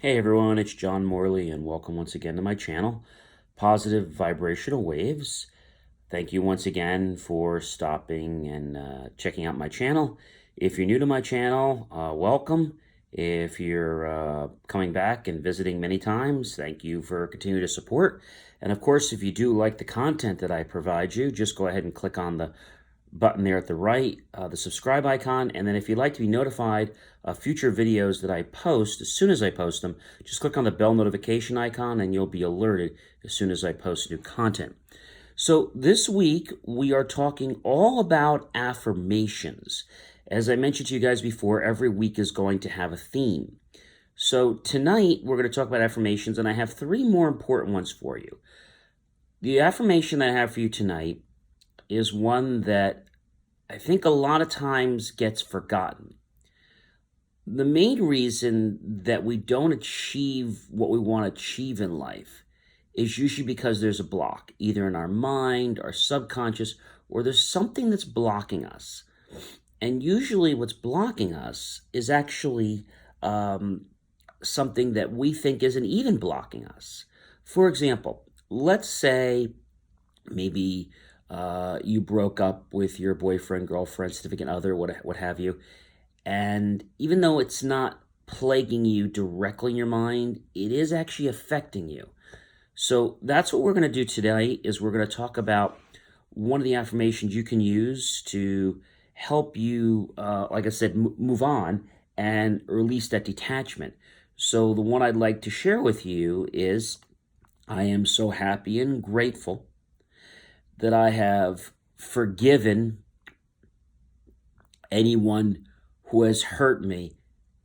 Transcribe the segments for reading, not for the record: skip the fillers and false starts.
Hey everyone, it's John Morley, and welcome once again to my channel, Positive Vibrational Waves. Thank you once again for stopping and checking out my channel. If you're new to my channel, welcome. If you're coming back and visiting many times, thank you for continuing to support. And of course, if you do like the content that I provide you, just go ahead and click on the button there at the right, the subscribe icon, and then if you'd like to be notified of future videos that I post, as soon as I post them, just click on the bell notification icon and you'll be alerted as soon as I post new content. So this week, we are talking all about affirmations. As I mentioned to you guys before, every week is going to have a theme. So tonight, we're going to talk about affirmations, and I have three more important ones for you. The affirmation that I have for you tonight is one that I think a lot of times gets forgotten. The main reason that we don't achieve what we want to achieve in life is usually because there's a block, either in our mind, our subconscious, or there's something that's blocking us. And usually what's blocking us is actually something that we think isn't even blocking us. For example, let's say maybe you broke up with your boyfriend, girlfriend, significant other, what have you. And even though it's not plaguing you directly in your mind, it is actually affecting you. So that's what we're going to do today is we're going to talk about one of the affirmations you can use to help you, like I said, move on and release that detachment. So the one I'd like to share with you is, I am so happy and grateful that I have forgiven anyone who has hurt me,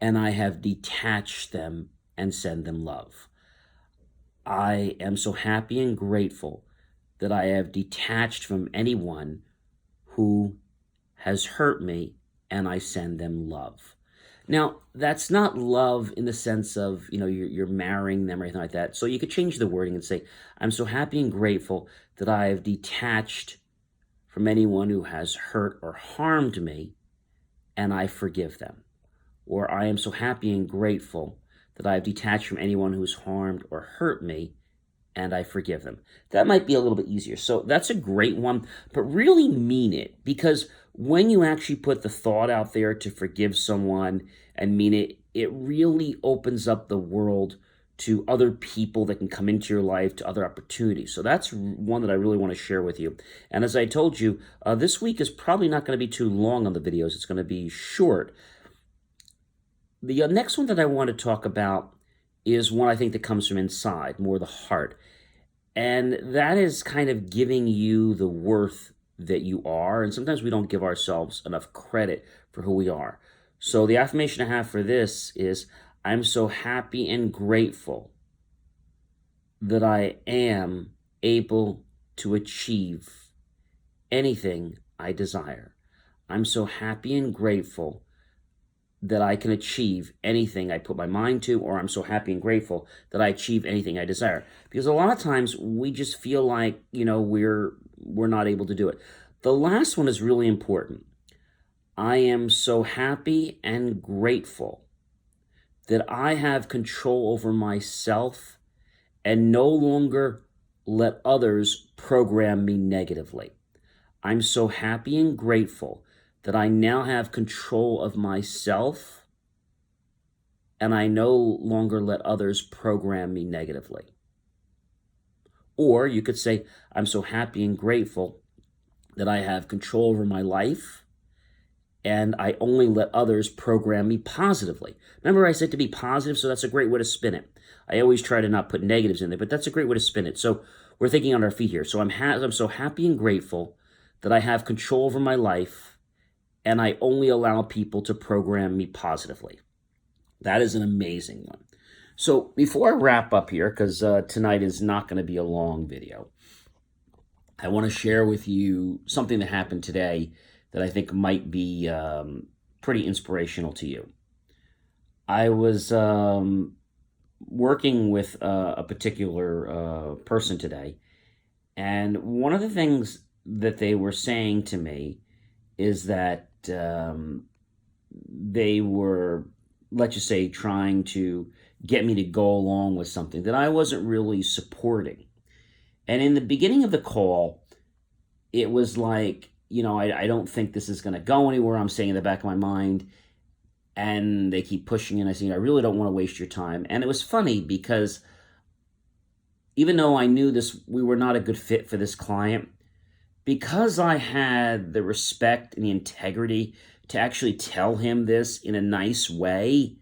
and I have detached them and send them love. I am so happy and grateful that I have detached from anyone who has hurt me, and I send them love. Now, that's not love in the sense of, you're marrying them or anything like that. So you could change the wording and say, I'm so happy and grateful that I have detached from anyone who has hurt or harmed me, and I forgive them. Or I am so happy and grateful that I have detached from anyone who's harmed or hurt me, and I forgive them. That might be a little bit easier. So that's a great one, but really mean it, because when you actually put the thought out there to forgive someone and mean it, it really opens up the world to other people that can come into your life, to other opportunities. So that's one that I really want to share with you. And as I told you, this week is probably not going to be too long on the videos. It's going to be short. The next one that I want to talk about is one I think that comes from inside, more the heart. And that is kind of giving you the worth that you are. And sometimes we don't give ourselves enough credit for who we are. So the affirmation I have for this is, I'm so happy and grateful that I am able to achieve anything I desire. I'm so happy and grateful that I can achieve anything I put my mind to, or I'm so happy and grateful that I achieve anything I desire. Because a lot of times we just feel like, we're not able to do it. The last one is really important. I am so happy and grateful that I have control over myself and no longer let others program me negatively. I'm so happy and grateful that I now have control of myself and I no longer let others program me negatively. Or you could say, I'm so happy and grateful that I have control over my life and I only let others program me positively. Remember I said to be positive, so that's a great way to spin it. I always try to not put negatives in there, but that's a great way to spin it. So we're thinking on our feet here. So I'm so happy and grateful that I have control over my life and I only allow people to program me positively. That is an amazing one. So before I wrap up here, because tonight is not going to be a long video, I want to share with you something that happened today that I think might be pretty inspirational to you. I was working with a particular person today, and one of the things that they were saying to me is that they were let's just say, trying to get me to go along with something that I wasn't really supporting. And in the beginning of the call, it was like, I don't think this is going to go anywhere. I'm saying in the back of my mind, and they keep pushing, and I say, I really don't want to waste your time. And it was funny because even though I knew we were not a good fit for this client, because I had the respect and the integrity to actually tell him this in a nice way,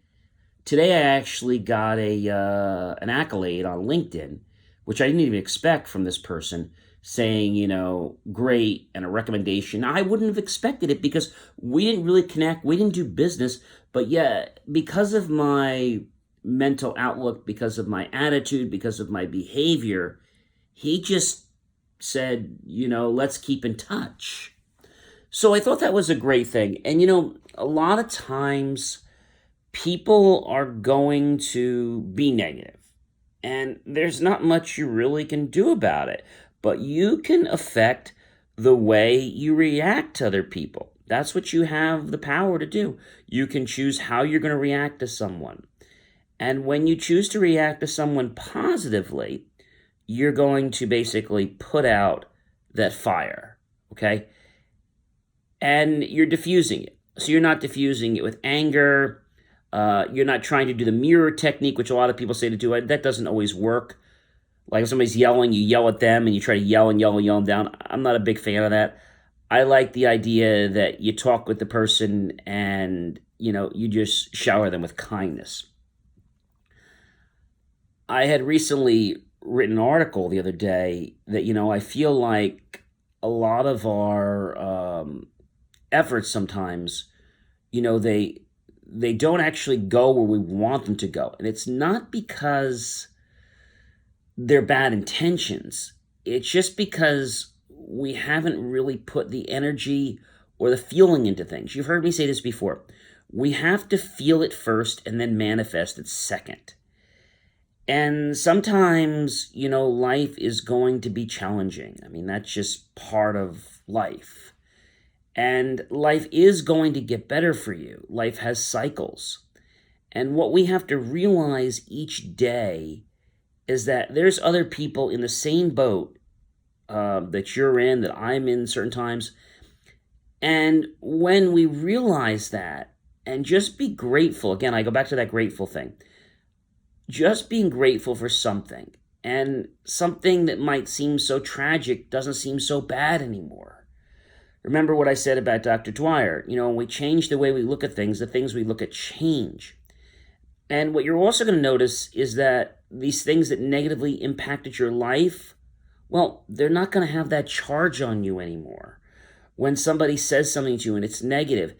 today I actually got an accolade on LinkedIn, which I didn't even expect from this person, saying, great, and a recommendation. I wouldn't have expected it because we didn't really connect. We didn't do business. But yeah, because of my mental outlook, because of my attitude, because of my behavior, he just said, let's keep in touch. So I thought that was a great thing. And, a lot of times people are going to be negative, and there's not much you really can do about it, but you can affect the way you react to other people. That's what you have the power to do. You can choose how you're going to react to someone. And when you choose to react to someone positively, you're going to basically put out that fire, okay? And you're diffusing it. So you're not diffusing it with anger. You're not trying to do the mirror technique, which a lot of people say to do. That doesn't always work. Like if somebody's yelling, you yell at them and you try to yell and yell and yell them down. I'm not a big fan of that. I like the idea that you talk with the person and, you just shower them with kindness. I had recently written an article the other day that, I feel like a lot of our efforts sometimes, they don't actually go where we want them to go. And it's not because they're bad intentions. It's just because we haven't really put the energy or the feeling into things. You've heard me say this before. We have to feel it first and then manifest it second. And sometimes, life is going to be challenging. I mean, that's just part of life. And life is going to get better for you. Life has cycles. And what we have to realize each day is that there's other people in the same boat that you're in, that I'm in certain times. And when we realize that, and just be grateful, again, I go back to that grateful thing. Just being grateful for something, and something that might seem so tragic doesn't seem so bad anymore. Remember what I said about Dr. Dwyer. When we change the way we look at things, the things we look at change. And what you're also going to notice is that these things that negatively impacted your life, well, they're not going to have that charge on you anymore. When somebody says something to you and it's negative,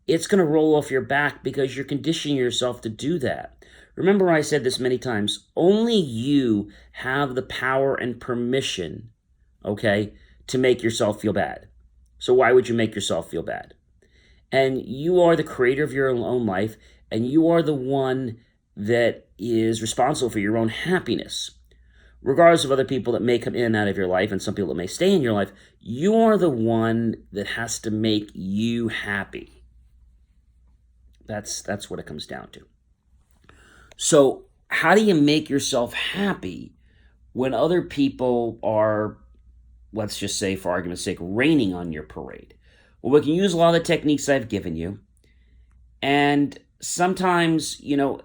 it's going to roll off your back because you're conditioning yourself to do that. Remember, I said this many times, only you have the power and permission, okay, to make yourself feel bad. So why would you make yourself feel bad? And you are the creator of your own life, and you are the one that is responsible for your own happiness. Regardless of other people that may come in and out of your life, and some people that may stay in your life, you are the one that has to make you happy. That's what it comes down to. So how do you make yourself happy when other people are, let's just say for argument's sake, raining on your parade? Well, we can use a lot of the techniques I've given you. And sometimes, you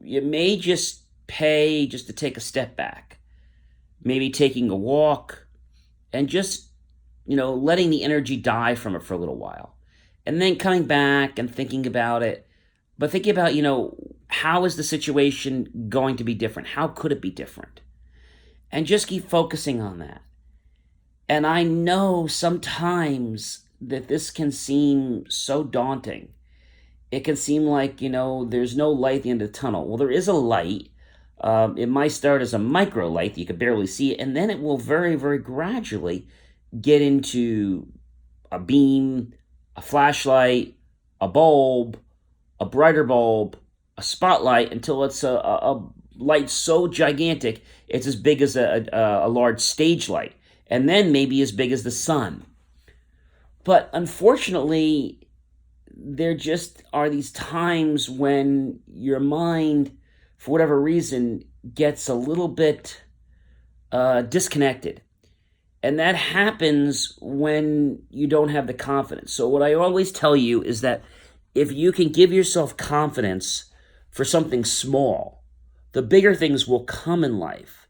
may just pay just to take a step back. Maybe taking a walk and just, letting the energy die from it for a little while. And then coming back and thinking about it. But thinking about, how is the situation going to be different? How could it be different? And just keep focusing on that. And I know sometimes that this can seem so daunting. It can seem like, there's no light at the end of the tunnel. Well, there is a light. It might start as a micro light that you can barely see it, and then it will very, very gradually get into a beam, a flashlight, a bulb, a brighter bulb, a spotlight, until it's a light so gigantic it's as big as a large stage light, and then maybe as big as the sun. But unfortunately, there just are these times when your mind, for whatever reason, gets a little bit disconnected. And that happens when you don't have the confidence. So, what I always tell you is that if you can give yourself confidence for something small, the bigger things will come in life.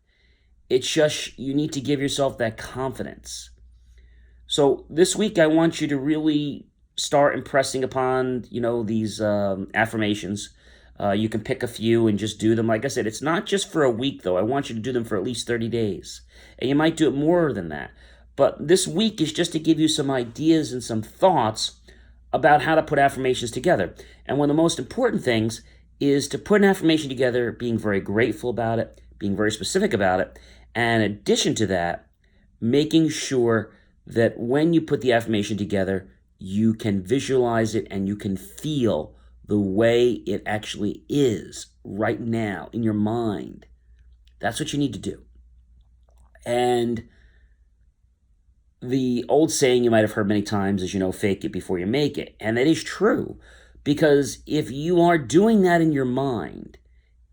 It's just you need to give yourself that confidence. So this week, I want you to really start impressing upon, these affirmations. You can pick a few and just do them. Like I said, it's not just for a week, though. I want you to do them for at least 30 days. And you might do it more than that. But this week is just to give you some ideas and some thoughts about how to put affirmations together. And one of the most important things is to put an affirmation together, being very grateful about it, being very specific about it. And in addition to that, making sure that when you put the affirmation together, you can visualize it and you can feel the way it actually is right now in your mind. That's what you need to do. And the old saying you might have heard many times is, fake it before you make it. And that is true, because if you are doing that in your mind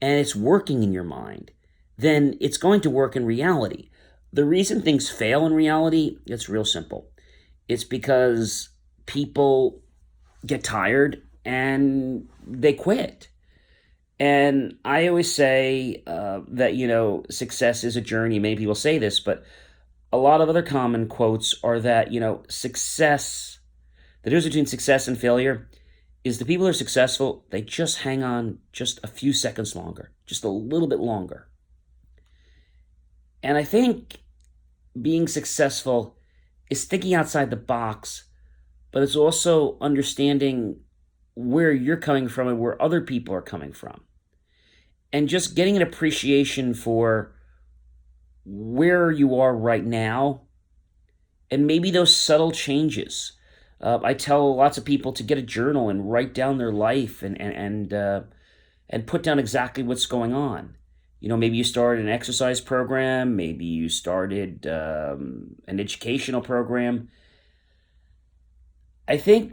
and it's working in your mind, then it's going to work in reality. The reason things fail in reality, it's real simple. It's because people get tired and they quit. And I always say that, success is a journey. Many people say this, but a lot of other common quotes are that, success, the difference between success and failure is the people who are successful, they just hang on just a few seconds longer, just a little bit longer. And I think being successful is thinking outside the box, but it's also understanding where you're coming from and where other people are coming from. And just getting an appreciation for where you are right now and maybe those subtle changes. I tell lots of people to get a journal and write down their life and put down exactly what's going on. Maybe you started an exercise program, maybe you started an educational program. I think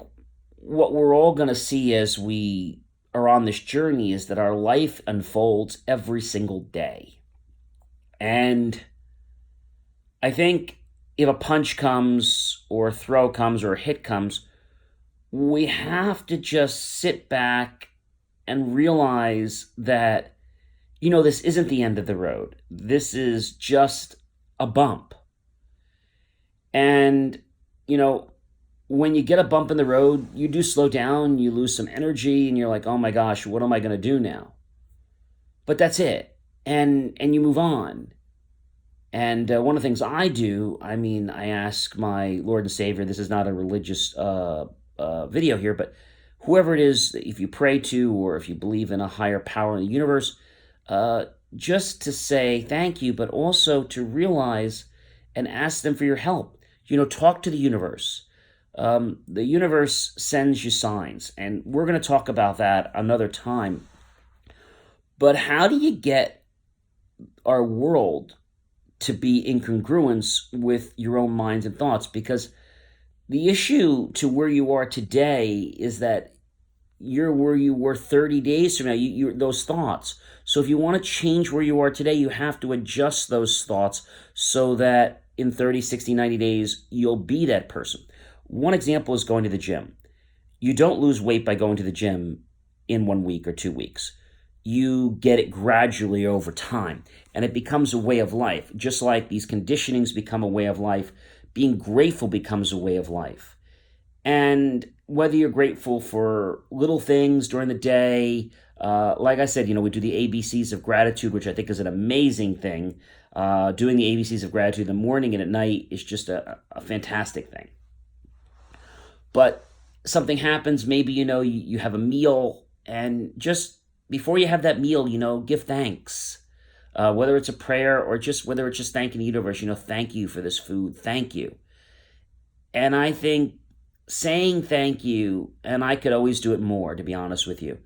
what we're all going to see as we are on this journey is that our life unfolds every single day. And I think if a punch comes or a throw comes or a hit comes, we have to just sit back and realize that, this isn't the end of the road. This is just a bump. And, when you get a bump in the road, you do slow down, you lose some energy, and you're like, oh my gosh, what am I going to do now? But that's it. And you move on. And one of the things I do, I ask my Lord and Savior, this is not a religious video here, but whoever it is, if you pray to or if you believe in a higher power in the universe, just to say thank you, but also to realize and ask them for your help. Talk to the universe. The universe sends you signs, and we're going to talk about that another time. But how do you get our world to be in congruence with your own minds and thoughts? Because the issue to where you are today is that you're where you were 30 days from now, those thoughts. So if you want to change where you are today, you have to adjust those thoughts so that in 30, 60, 90 days, you'll be that person. One example is going to the gym. You don't lose weight by going to the gym in 1 week or 2 weeks. You get it gradually over time, and it becomes a way of life. Just like these conditionings become a way of life, being grateful becomes a way of life. And whether you're grateful for little things during the day, like I said, we do the ABCs of gratitude, which I think is an amazing thing. Doing the ABCs of gratitude in the morning and at night is just a fantastic thing. But something happens, maybe, you have a meal, and just before you have that meal, give thanks. Whether it's a prayer or whether it's just thanking the universe, thank you for this food, thank you. And I think saying thank you, and I could always do it more, to be honest with you.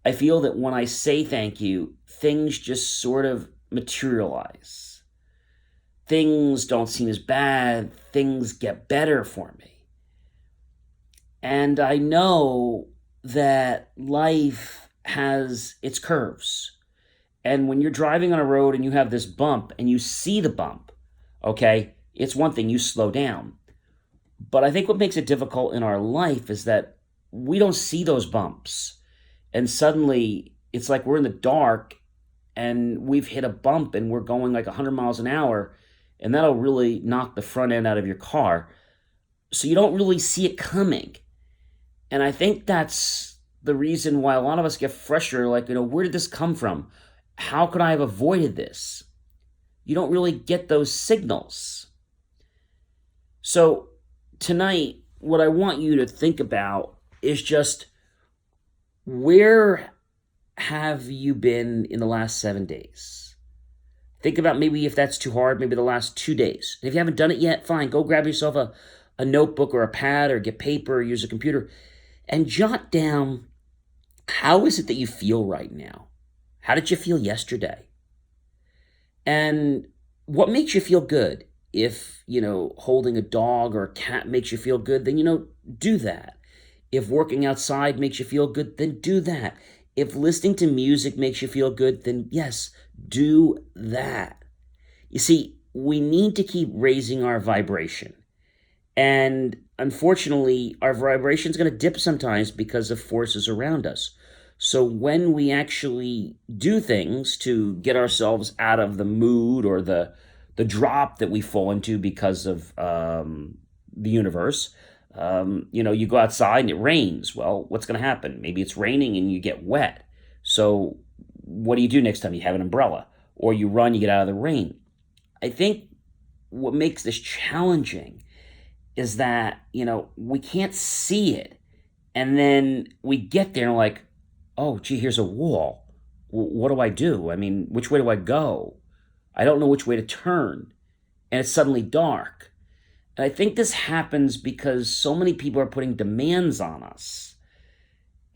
I feel that when I say thank you, things just sort of materialize. Things don't seem as bad, things get better for me. And I know that life has its curves. And when you're driving on a road and you have this bump and you see the bump, okay, it's one thing, you slow down. But I think what makes it difficult in our life is that we don't see those bumps. And suddenly it's like we're in the dark and we've hit a bump and we're going like 100 miles an hour, and that'll really knock the front end out of your car. So you don't really see it coming. And I think that's the reason why a lot of us get frustrated, like, where did this come from? How could I have avoided this? You don't really get those signals. So tonight, what I want you to think about is just, where have you been in the last 7 days? Think about, maybe if that's too hard, maybe the last 2 days. And if you haven't done it yet, fine, go grab yourself a notebook or a pad or get paper or use a computer and jot down, how is it that you feel right now? How did you feel yesterday? And what makes you feel good? If, holding a dog or a cat makes you feel good, then, do that. If working outside makes you feel good, then do that. If listening to music makes you feel good, then yes, do that. You see, we need to keep raising our vibration. And unfortunately, our vibration is going to dip sometimes because of forces around us. So when we actually do things to get ourselves out of the mood or the drop that we fall into because of the universe, you go outside and it rains. Well, what's going to happen? Maybe it's raining and you get wet. So what do you do next time? You have an umbrella, or you run, you get out of the rain. I think what makes this challenging is that, we can't see it. And then we get there and like, oh, gee, here's a wall. What do I do? I mean, which way do I go? I don't know which way to turn. And it's suddenly dark. And I think this happens because so many people are putting demands on us.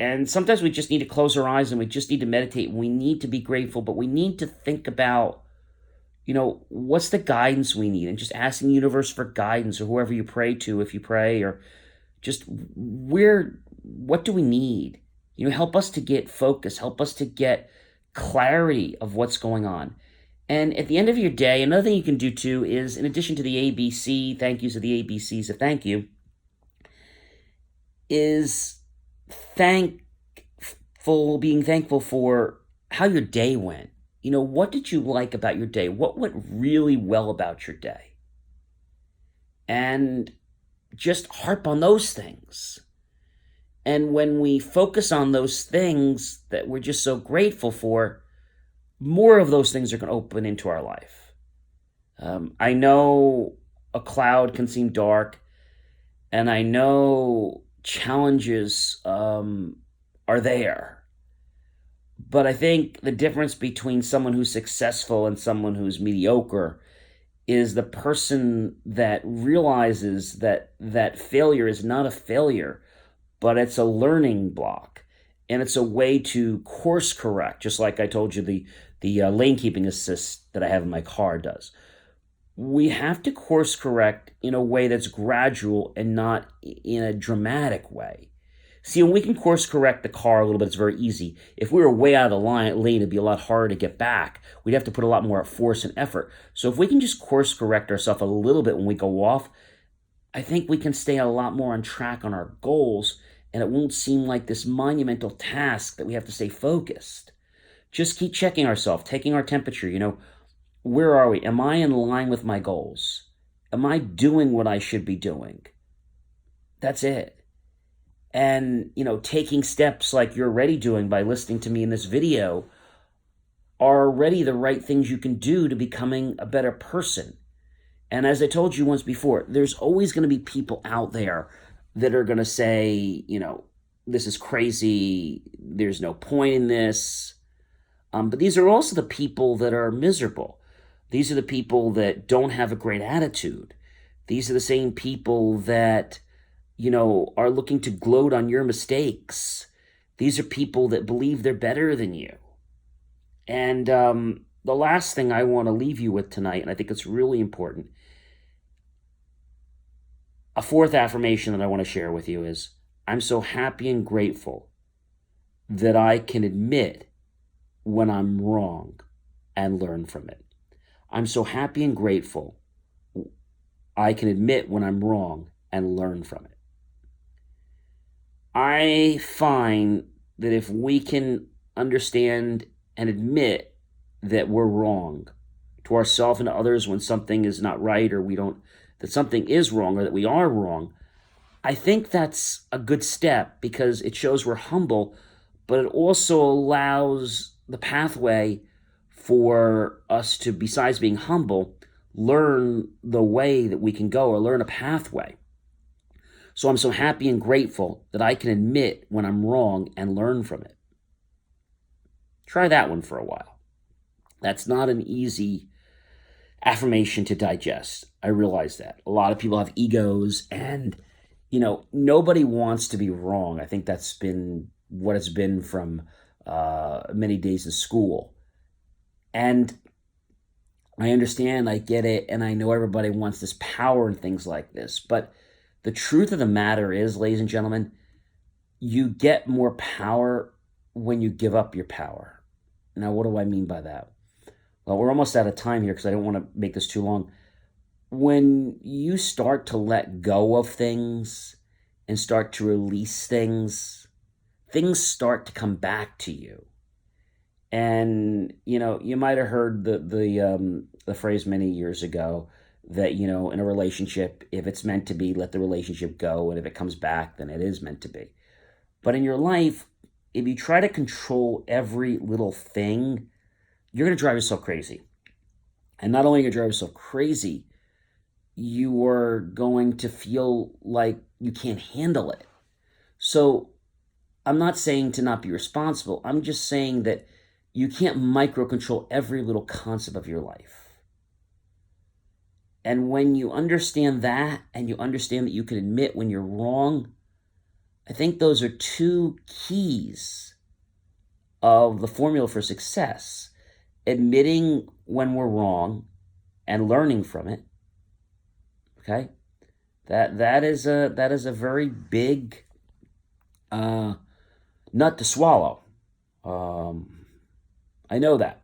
And sometimes we just need to close our eyes and we just need to meditate. We need to be grateful, but we need to think about, what's the guidance we need? And just asking the universe for guidance, or whoever you pray to, if you pray, or just what do we need? Help us to get focus, help us to get clarity of what's going on. And at the end of your day, another thing you can do too is, in addition to the ABC, thank yous of the ABCs of thank you, is being thankful for how your day went. What did you like about your day? What went really well about your day? And just harp on those things. And when we focus on those things that we're just so grateful for, more of those things are going to open into our life. I know a cloud can seem dark, and I know challenges are there. But I think the difference between someone who's successful and someone who's mediocre is the person that realizes that failure is not a failure, but it's a learning block. And it's a way to course correct, just like I told you the lane keeping assist that I have in my car does. We have to course correct in a way that's gradual and not in a dramatic way. See, when we can course correct the car a little bit, it's very easy. If we were way out of the lane, it'd be a lot harder to get back. We'd have to put a lot more force and effort. So if we can just course correct ourselves a little bit when we go off, I think we can stay a lot more on track on our goals, and it won't seem like this monumental task that we have to stay focused. Just keep checking ourselves, taking our temperature. Where are we? Am I in line with my goals? Am I doing what I should be doing? That's it. And, taking steps like you're already doing by listening to me in this video are already the right things you can do to becoming a better person. And as I told you once before, there's always going to be people out there that are going to say, this is crazy, there's no point in this. But these are also the people that are miserable. These are the people that don't have a great attitude. These are the same people that, are looking to gloat on your mistakes. These are people that believe they're better than you. And the last thing I want to leave you with tonight, and I think it's really important, a fourth affirmation that I want to share with you is, I'm so happy and grateful that I can admit when I'm wrong and learn from it. I'm so happy and grateful I can admit when I'm wrong and learn from it. I find that if we can understand and admit that we're wrong to ourselves and to others when something is not right, or that something is wrong, or that we are wrong, I think that's a good step because it shows we're humble, but it also allows the pathway for us to, besides being humble, learn the way that we can go, or learn a pathway. So I'm so happy and grateful that I can admit when I'm wrong and learn from it. Try that one for a while. That's not an easy affirmation to digest. I realize that. A lot of people have egos, and nobody wants to be wrong. I think that's been what it's been from many days in school. And I understand, I get it, and I know everybody wants this power and things like this. But the truth of the matter is, ladies and gentlemen, you get more power when you give up your power. Now, what do I mean by that? Well, we're almost out of time here because I don't want to make this too long. When you start to let go of things and start to release things, things start to come back to you. And you might have heard the phrase many years ago that in a relationship, if it's meant to be, let the relationship go, and if it comes back, then it is meant to be. But in your life, if you try to control every little thing, you're going to drive yourself crazy. And not only are you going to drive yourself crazy, you are going to feel like you can't handle it. So I'm not saying to not be responsible. I'm just saying that you can't micro-control every little concept of your life. And when you understand that, and you understand that you can admit when you're wrong, I think those are two keys of the formula for success. Admitting when we're wrong and learning from it. Okay? That is a very big nut to swallow. I know that.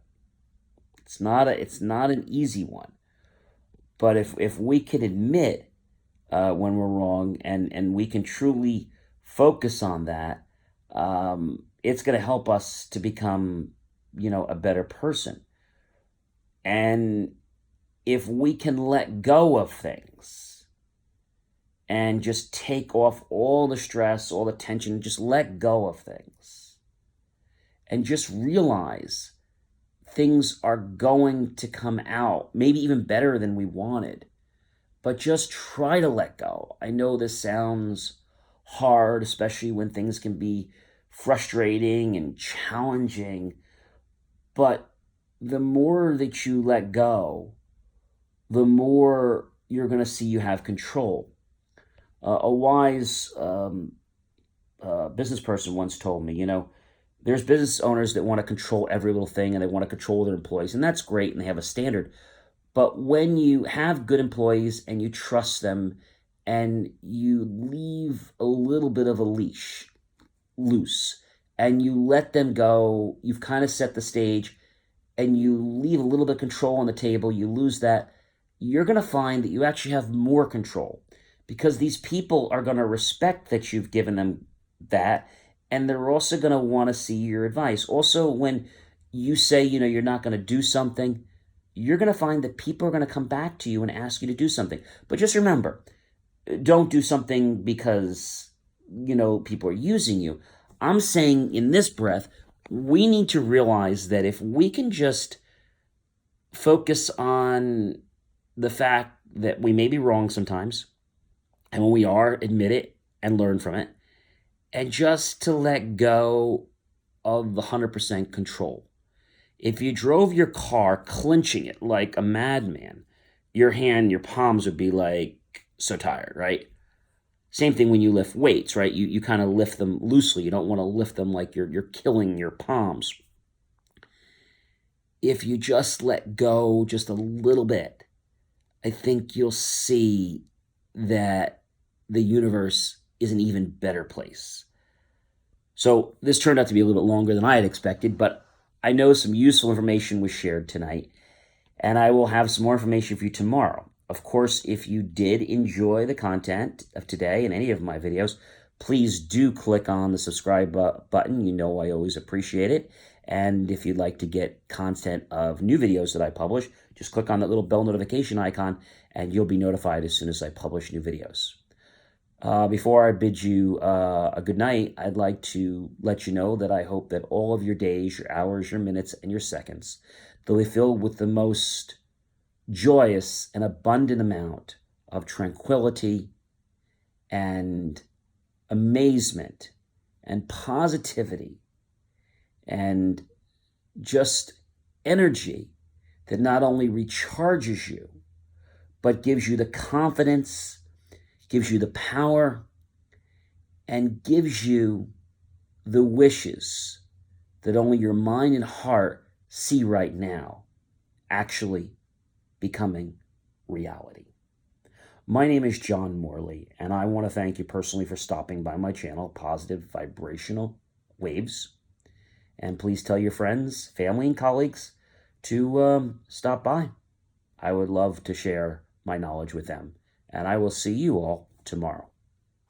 It's not an easy one. But if we can admit when we're wrong, and we can truly focus on that, it's going to help us to become, a better person. And if we can let go of things and just take off all the stress, all the tension, just let go of things and just realize things are going to come out, maybe even better than we wanted, but just try to let go. I know this sounds hard, especially when things can be frustrating and challenging, but the more that you let go, the more you're going to see you have control. A wise business person once told me, there's business owners that want to control every little thing, and they want to control their employees, and that's great, and they have a standard. But when you have good employees and you trust them and you leave a little bit of a leash loose and you let them go, you've kind of set the stage, and you leave a little bit of control on the table, you lose that, you're going to find that you actually have more control, because these people are going to respect that you've given them that, and they're also going to want to see your advice. Also, when you say, you're not going to do something, you're going to find that people are going to come back to you and ask you to do something. But just remember, don't do something because, people are using you. I'm saying in this breath, we need to realize that if we can just focus on the fact that we may be wrong sometimes, and when we are, admit it and learn from it, and just to let go of the 100% control. If you drove your car clenching it like a madman, your palms would be like so tired, right? Same thing when you lift weights, right? You kind of lift them loosely. You don't want to lift them like you're killing your palms. If you just let go just a little bit, I think you'll see that the universe is an even better place. So this turned out to be a little bit longer than I had expected, but I know some useful information was shared tonight, and I will have some more information for you tomorrow. Of course, if you did enjoy the content of today and any of my videos, please do click on the subscribe button. You know I always appreciate it. And if you'd like to get content of new videos that I publish, just click on that little bell notification icon and you'll be notified as soon as I publish new videos. Before I bid you a good night, I'd like to let you know that I hope that all of your days, your hours, your minutes, and your seconds, they'll be filled with the most joyous and abundant amount of tranquility and amazement and positivity and just energy that not only recharges you, but gives you the confidence, gives you the power, and gives you the wishes that only your mind and heart see right now actually becoming reality. My name is John Morley, and I want to thank you personally for stopping by my channel, Positive Vibrational Waves. And please tell your friends, family, and colleagues to stop by. I would love to share my knowledge with them. And I will see you all tomorrow.